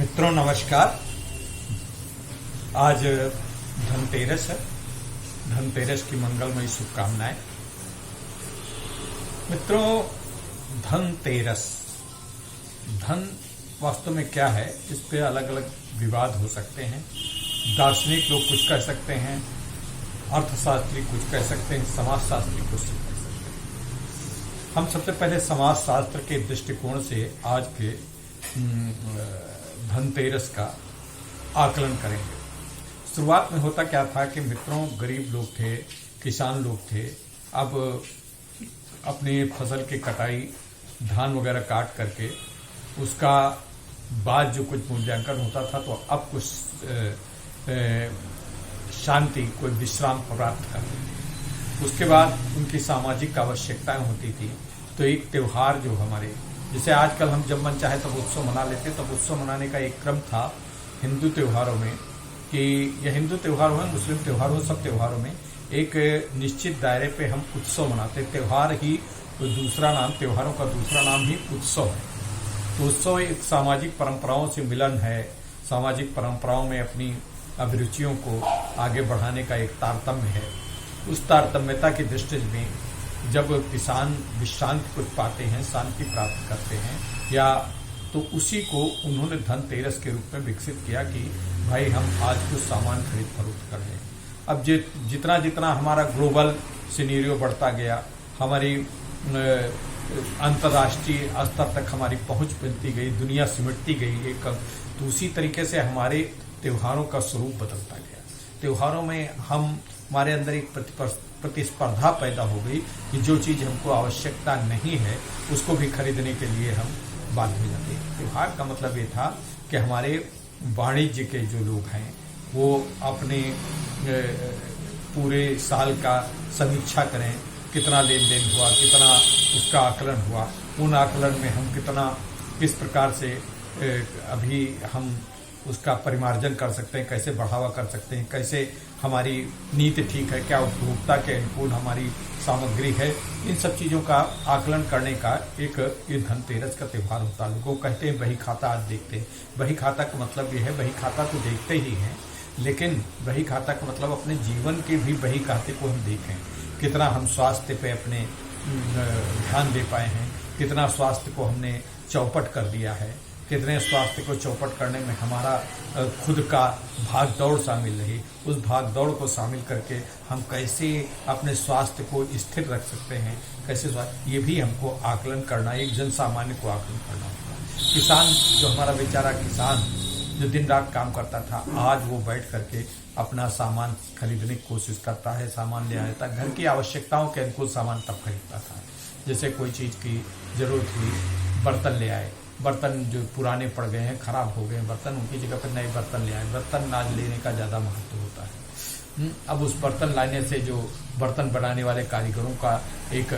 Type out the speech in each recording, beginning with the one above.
मित्रों नमस्कार। आज धनतेरस है। धनतेरस की मंगलमयी शुभकामनाएं। मित्रों, धनतेरस, धन वास्तव में क्या है, इस पे अलग अलग विवाद हो सकते हैं। दार्शनिक लोग कुछ कह सकते हैं, अर्थशास्त्री कुछ कह सकते हैं, समाजशास्त्री कुछ कह सकते हैं। हम सबसे पहले समाजशास्त्र के दृष्टिकोण से आज के धनतेरस का आकलन करेंगे। शुरुआत में होता क्या था कि मित्रों, गरीब लोग थे, किसान लोग थे। अब अपनी फसल की कटाई, धान वगैरह काट करके उसका बाद जो कुछ मूल्यांकन होता था, तो अब कुछ शांति, कोई विश्राम प्राप्त करते। उसके बाद उनकी सामाजिक आवश्यकताएं होती थी। तो एक त्योहार जो हमारे, जैसे आजकल हम जब मन चाहे तब उत्सव मना लेते, तब उत्सव मनाने का एक क्रम था हिंदू त्योहारों में कि यह हिंदू त्योहार हो, मुस्लिम त्योहार हो, सब त्योहारों में एक निश्चित दायरे पे हम उत्सव मनाते। त्योहार ही तो दूसरा नाम, त्योहारों का दूसरा नाम ही उत्सव है। तो उत्सव एक सामाजिक परंपराओं से मिलन है, सामाजिक परंपराओं में अपनी अभिरुचियों को आगे बढ़ाने का एक तारतम्य है। उस तारतम्यता की दृष्टि में जब किसान विश्रांति कुछ पाते हैं, शांति प्राप्त करते हैं, या तो उसी को उन्होंने धनतेरस के रूप में विकसित किया कि भाई हम आज कुछ सामान खरीद फरोख्त कर लें। अब जितना जितना हमारा ग्लोबल सिनेरियो बढ़ता गया, हमारी अंतर्राष्ट्रीय स्तर तक हमारी पहुंच बनती गई, दुनिया सिमटती गई एक, तो उसी तरीके से हमारे त्योहारों का स्वरूप बदलता गया। त्योहारों में हमारे अंदर एक प्रतिस्पर्धा पैदा हो गई कि जो चीज हमको आवश्यकता नहीं है उसको भी खरीदने के लिए हम बाध्य हो जाते हैं। त्योहार का मतलब ये था कि हमारे वाणिज्य के जो लोग हैं वो अपने पूरे साल का समीक्षा करें, कितना लेन देन हुआ, कितना उसका आकलन हुआ, उन आकलन में हम किस प्रकार से अभी हम उसका परिमार्जन कर सकते हैं, कैसे बढ़ावा कर सकते हैं, कैसे हमारी नीति ठीक है, क्या उपभोक्ता के अनुकूल हमारी सामग्री है। इन सब चीजों का आकलन करने का एक ये धनतेरस का त्योहार होता है। लोग कहते हैं बही खाता आज देखते हैं। बही खाता का मतलब ये है, बही खाता तो देखते ही हैं, लेकिन बही खाता का मतलब अपने जीवन के भी बही खाते को हम देखें। कितना हम स्वास्थ्य पे अपने ध्यान दे पाए हैं, कितना स्वास्थ्य को हमने चौपट कर दिया है, कितने स्वास्थ्य को चौपट करने में हमारा खुद का भाग दौड़ शामिल रही। उस भाग दौड़ को शामिल करके हम कैसे अपने स्वास्थ्य को स्थिर रख सकते हैं, कैसे ये भी हमको आकलन करना, एक जन सामान्य को आकलन करना होगा। किसान, जो हमारा बेचारा किसान जो दिन रात काम करता था, आज वो बैठ करके अपना सामान खरीदने की कोशिश करता है, सामान ले आता। घर की आवश्यकताओं के अनुकूल सामान तब खरीदता था। जैसे कोई चीज की जरूरत हुई, बर्तन ले आए, बर्तन जो पुराने पड़ गए हैं, खराब हो गए बर्तन, उनकी जगह पर नए बर्तन ले आए। बर्तन आज लेने का ज्यादा महत्व होता है। अब उस बर्तन लाने से जो बर्तन बनाने वाले कारीगरों का एक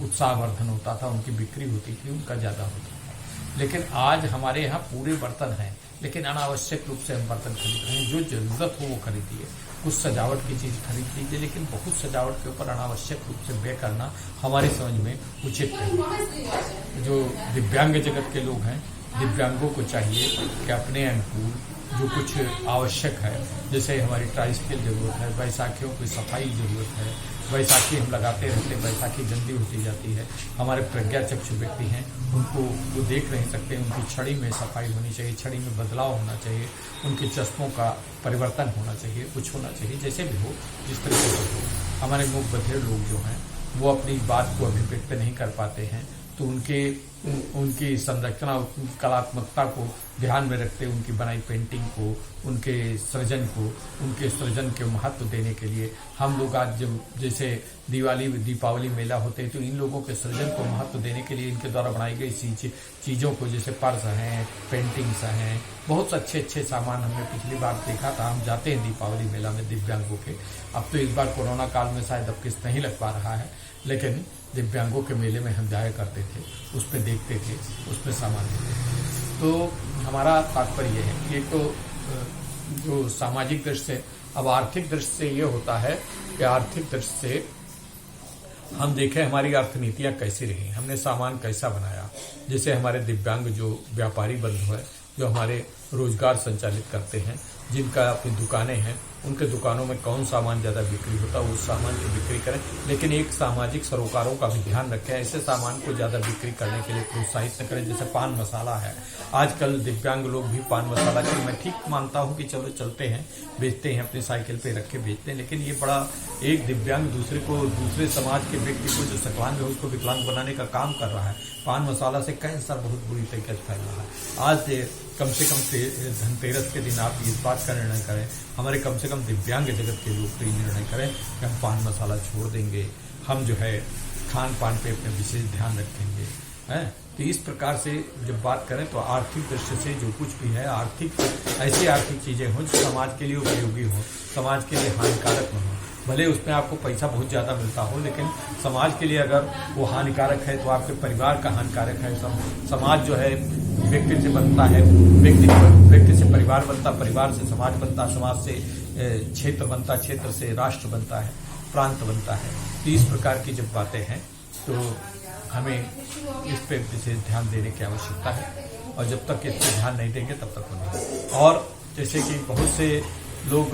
उत्साहवर्धन होता था, उनकी बिक्री होती थी, उनका ज्यादा होता था। लेकिन आज हमारे यहाँ पूरे बर्तन हैं, लेकिन अनावश्यक रूप से हम बर्तन खरीद रहे हैं। जो जरूरत हो वो खरीदिए, कुछ सजावट की चीज खरीद लीजिए, लेकिन बहुत सजावट के ऊपर अनावश्यक रूप से व्यय करना हमारी समझ में उचित नहीं। जो दिव्यांग जगत के लोग हैं, दिव्यांगों को चाहिए कि अपने अनुकूल जो कुछ आवश्यक है, जैसे हमारी ट्राइस्किल जरूरत है, बैसाखियों की सफाई जरूरत है, बैसाखी हम लगाते रहते, बैसाखी जल्दी होती जाती है। हमारे प्रज्ञाचक्षु व्यक्ति हैं, उनको वो देख नहीं सकते, उनकी छड़ी में सफाई होनी चाहिए, छड़ी में बदलाव होना चाहिए, उनके चश्मों का परिवर्तन होना चाहिए, कुछ होना चाहिए, जैसे भी हो, जिस तरीके से हो। हमारे मूक बधिर लोग जो हैं वो अपनी बात को अभिव्यक्त नहीं कर पाते हैं, तो उनकी संरचना, कलात्मकता को ध्यान में रखते, उनकी बनाई पेंटिंग को, उनके सृजन के महत्व देने के लिए हम लोग आज जब जैसे दीपावली मेला होते हैं, तो इन लोगों के सृजन को महत्व देने के लिए इनके द्वारा बनाई गई चीजों को, जैसे पर्स हैं, पेंटिंग्स हैं, बहुत अच्छे सामान हमने पिछली बार देखा था। हम जाते हैं दीपावली मेला में दिव्यांगों के। अब तो इस बार कोरोना काल में शायद अब किस्त नहीं लग पा रहा है, लेकिन दिव्यांगों के मेले में हम जाया करते थे, उसमें देखते थे, उसमें सामान लेते थे। तो हमारा तात्पर्य है कि एक तो जो सामाजिक दृष्टि से, अब आर्थिक दृष्टि से ये होता है कि आर्थिक दृष्टि से हम देखें हमारी अर्थनीतियां कैसी रही, हमने सामान कैसा बनाया। जैसे हमारे दिव्यांग जो व्यापारी बंधु है जो हमारे रोजगार संचालित करते हैं, जिनका अपनी दुकानें हैं, उनके दुकानों में कौन सामान ज़्यादा बिक्री होता है उस सामान की बिक्री करें, लेकिन एक सामाजिक सरोकारों का भी ध्यान रखें। ऐसे सामान को ज़्यादा बिक्री करने के लिए प्रोत्साहित न करें। जैसे पान मसाला है, आजकल दिव्यांग लोग भी पान मसाला की, मैं ठीक मानता हूं कि चलो चलते हैं, बेचते हैं, अपनी साइकिल पे रख के बेचते हैं, लेकिन ये बड़ा एक दिव्यांग दूसरे समाज के व्यक्ति को जो सकलांग है उसको विकलांग बनाने का काम कर रहा है। पान मसाला से कैंसर बहुत बुरी तरीके से फैल रहा है। आज कम से कम धनतेरस के दिन आप इस बात का निर्णय करें, हमारे कम से कम दिव्यांग जगत के लोग तो ये निर्णय करें कि हम पान मसाला छोड़ देंगे, हम जो है खान पान पे अपने विशेष ध्यान रखेंगे, हैं। तो इस प्रकार से जब बात करें तो आर्थिक दृष्टि से जो कुछ भी है, ऐसी आर्थिक चीजें हों जो समाज के लिए उपयोगी हो, समाज के लिए हानिकारक न हो। भले उसमें आपको पैसा बहुत ज्यादा मिलता हो, लेकिन समाज के लिए अगर वो हानिकारक है तो आपके परिवार का हानिकारक है। समाज जो है व्यक्ति से बनता है, व्यक्ति से परिवार बनता, परिवार से समाज बनता, समाज से क्षेत्र बनता, क्षेत्र से राष्ट्र बनता है, प्रांत बनता है। तो इस प्रकार की जब बातें हैं तो हमें इस पे विशेष ध्यान देने की आवश्यकता है, और जब तक इस पे ध्यान नहीं देंगे तब तक नहीं। और जैसे कि बहुत से लोग,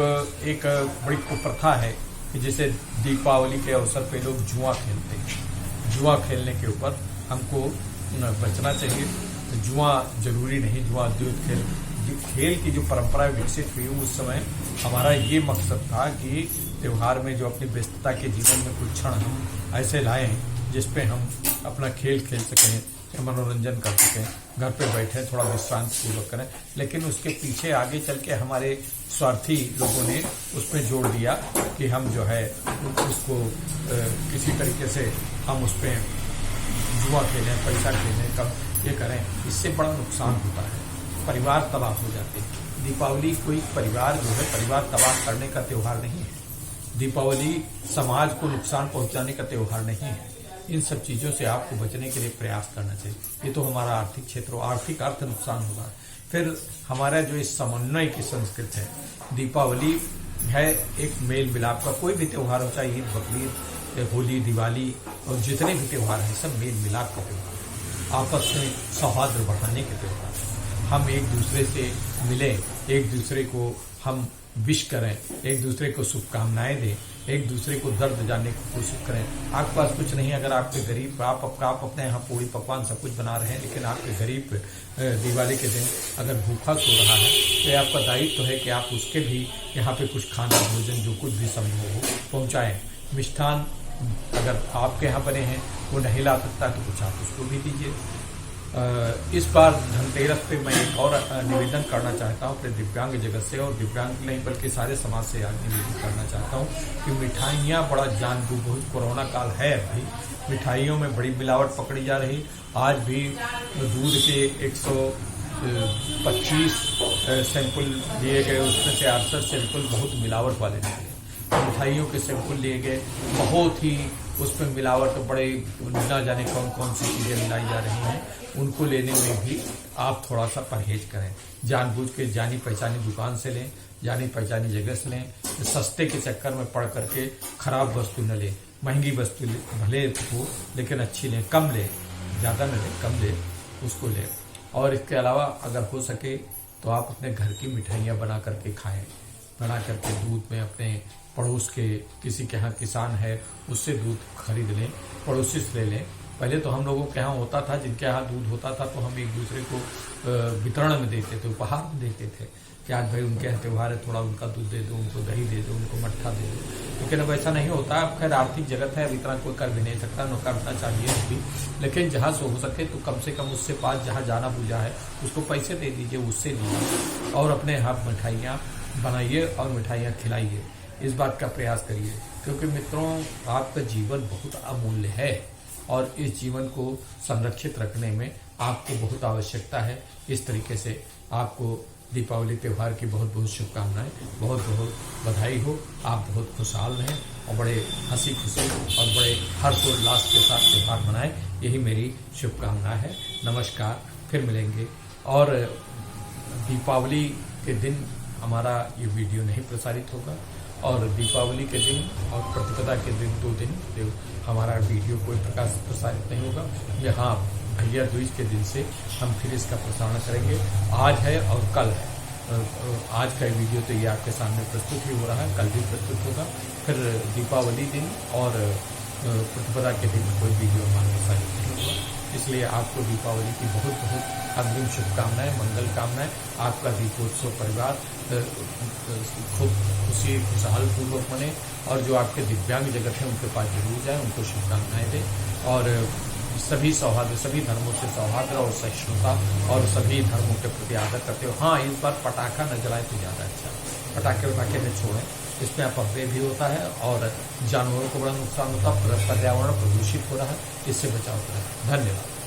एक बड़ी कुप्रथा है कि जैसे दीपावली के अवसर पे लोग जुआ खेलते हैं। जुआ खेलने के ऊपर हमको बचना चाहिए। जुआ जरूरी नहीं, जुआ द्वैत खेल की जो परंपरा विकसित हुई उस समय हमारा ये मकसद था कि त्योहार में जो अपनी व्यस्तता के जीवन में कुछ क्षण हम ऐसे लाएं जिसपे हम अपना खेल खेल सकें, मनोरंजन कर सकें, घर पे बैठे थोड़ा विश्रांत पूर्वक करें। लेकिन उसके पीछे आगे चल के हमारे स्वार्थी लोगों ने उसमें जोड़ दिया कि हम जो है उसको किसी तरीके से हम उसपे जुआ खेलें, पैसा खेलें, कब ये करें। इससे बड़ा नुकसान होता है, परिवार तबाह हो जाते हैं। दीपावली कोई परिवार जो है परिवार तबाह करने का त्योहार नहीं है। दीपावली समाज को नुकसान पहुंचाने का त्योहार नहीं है। इन सब चीजों से आपको बचने के लिए प्रयास करना चाहिए। ये तो हमारा आर्थिक क्षेत्र, आर्थिक अर्थ नुकसान होगा। फिर हमारा जो इस समन्वय की संस्कृति है, दीपावली है एक मेल मिलाप का, कोई भी त्योहार हो, चाहे ईद, बकरीद, होली, दिवाली और जितने भी त्योहार हैं सब मेल मिलाप का त्योहार है, आपस में सौहार्द बढ़ाने के त्योहार है। हम एक दूसरे से मिलें, एक दूसरे को हम विश करें, एक दूसरे को शुभकामनाएं दें, एक दूसरे को दर्द जानने की कोशिश करें। आपके पास कुछ नहीं, अगर आपके गरीब, आप अपने यहाँ पूरी पकवान सब कुछ बना रहे हैं, लेकिन आपके गरीब दिवाली के दिन अगर भूखा सो रहा है तो आपका दायित्व है कि आप उसके भी यहाँ पे कुछ खाना, भोजन जो कुछ भी संभव हो पहुँचाएं। मिष्ठान अगर आपके यहाँ बने हैं वो नहीं ला सकता तो कुछ आप उसको भी दीजिए। इस बार धनतेरस पे मैं एक और निवेदन करना चाहता हूँ अपने दिव्यांग जगत से, और दिव्यांग नहीं बल्कि सारे समाज से आज निवेदन करना चाहता हूँ कि मिठाइयाँ बड़ा जानबूझ, बहुत कोरोना काल है अभी, मिठाइयों में बड़ी मिलावट पकड़ी जा रही। आज भी दूध के 125 सैंपल लिए गए, उसमें से 68 सैंपल बहुत मिलावट वाले निकले। मिठाइयों के सैंपल लिए गए, बहुत ही उसमें मिलावट, बड़े न जाने कौन कौन सी चीजें मिलाई जा रही हैं, उनको लेने में भी आप थोड़ा सा परहेज करें। जानबूझ के जानी पहचानी दुकान से लें, जानी पहचानी जगह से लें। सस्ते के चक्कर में पड़ करके खराब वस्तु न लें। महंगी वस्तु भले हो लेकिन अच्छी लें, कम लें, ज्यादा न लें, कम लें, उसको लें। और इसके अलावा अगर हो सके तो आप अपने घर की मिठाइयाँ बना करके खाएं, बना करके दूध में अपने पड़ोस के किसी के यहाँ किसान है उससे दूध खरीद लें, पड़ोसी से ले लें। पहले तो हम लोगों के यहाँ होता था, जिनके यहाँ दूध होता था तो हम एक दूसरे को वितरण में देते थे, उपहार में देते थे कि आज भाई उनके यहाँ त्योहार है, थोड़ा उनका दूध दे दो, उनको दही दे दो, उनको मट्ठा दे दो। लेकिन अब ऐसा नहीं होता। अब खैर आर्थिक जगत है, वितरण कोई कर भी नहीं सकता, न करना चाहिए भी, लेकिन जहाँ से हो सके तो कम से कम उससे पास जहाँ जाना पूजा है उसको पैसे दे दीजिए, उससे लीजिए और अपने यहाँ मिठाइयाँ बनाइए और मिठाइयाँ खिलाइए। इस बात का प्रयास करिए, क्योंकि मित्रों आपका जीवन बहुत अमूल्य है और इस जीवन को संरक्षित रखने में आपको बहुत आवश्यकता है। इस तरीके से आपको दीपावली त्यौहार की बहुत बहुत शुभकामनाएं, बहुत बहुत बधाई हो। आप बहुत खुशहाल रहें और बड़े हंसी खुशी और बड़े हर्षोल्लास के साथ त्यौहार मनाएं, यही मेरी शुभकामना है। नमस्कार, फिर मिलेंगे। और दीपावली के दिन हमारा ये वीडियो नहीं प्रसारित होगा, और दीपावली के दिन और प्रतिपदा के दिन 2 दिन हमारा वीडियो कोई प्रकार से प्रसारित नहीं होगा। यहाँ भैया दूज के दिन से हम फिर इसका प्रसारण करेंगे। आज है और कल है। आज का वीडियो तो ये आपके सामने प्रस्तुत ही हो रहा है, कल भी प्रस्तुत होगा। फिर दीपावली दिन और प्रतिपदा के दिन कोई वीडियो हमारे प्रसारित नहीं हुआ। इसलिए आपको दीपावली की बहुत बहुत अग्रिम शुभकामनाएं, मंगल कामनाएं। आपका दीपोत्सव परिवार खूब खुशी खुशहाल पूर्वक बने और जो आपके दिव्यांग जगत है उनके पास जरूर जाए, उनको शुभकामनाएं दें और सभी सौहार्द, सभी धर्मों से सौहार्द और सहिष्णुता और सभी धर्मों के प्रति आदर करते हो। हाँ, इस बार पटाखा न जलाए तो ज्यादा अच्छा, पटाखे न छोड़ें, इसमें अपव्यय भी होता है और जानवरों को बड़ा नुकसान होता है, पर्यावरण प्रदूषित हो रहा है, इससे बचाव करें। धन्यवाद।